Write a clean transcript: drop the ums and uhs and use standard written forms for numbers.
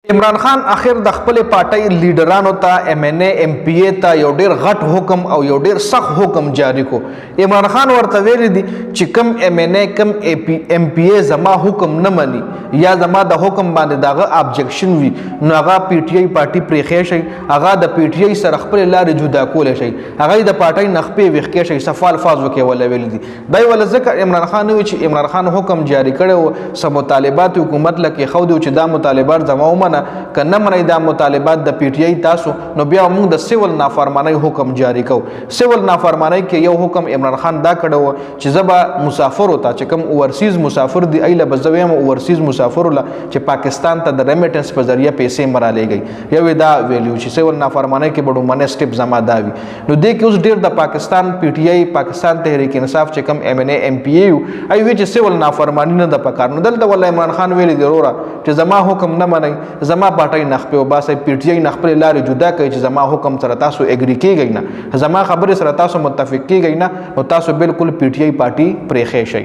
عمران خان اخر د خپل پارټۍ لیډرانو ته ایم ان ای ایم پی ای ته یو ډیر غټ حکم او یو ډیر سخت حکم جاری کو. عمران خان ورته ویل دي چې کم ایم ان ای کم ایم پی ای زما حکم نه مني یا زما د حکم باندې دغه ابجیکشن وي نو هغه پی ټی آی پارټي پرېښی شي، هغه د پی ټی آی سره خپل لارې جدا کولی شي، هغه د پارټۍ نخپې ویښکې شي، صفا الفاظ وکړي ولا ویل دي. دا ولا ځکه عمران خان وی چې عمران خان حکم جاری کړی و سم مطالبات حکومت لکه خو دی چې دا مطالبات زما ومنه کنه منی دا مطالبات د پی ټی آی تاسو نو بیا موږ د سیول نافرمانی حکم جاری کو. سیول نافرمانی کې یو حکم عمران خان دا کړو چې زبا مسافر وتا چې کوم اورسیز مسافر دی ایله بزویم اورسیز مسافر له چې پاکستان ته د ریمیټنس په ذریعہ پیسې مرا لېږي یو دا ویلیو چې سیول نافرمانی کې بډو منې سټیپ زما دا وی نو دې کې اوس ډیر د پاکستان پی ټی آی پاکستان تحریک انصاف چې کوم ایم ان ای ایم پی ای ای وی چې سیول نافرمانی نه د پکار نو دلته ول عمران خان ویلی ضروره چې زما حکم نه منئ زما پارټۍ نخپې وباسئ پی ټی آی نخپل لارې جدا کوي چې زما حکم سره تاسو اګری کیږئ نه زما خبرې سره تاسو متفق کیږئ نه نو تاسو بالکل پی ټی آی پارټي پرېښی شئ.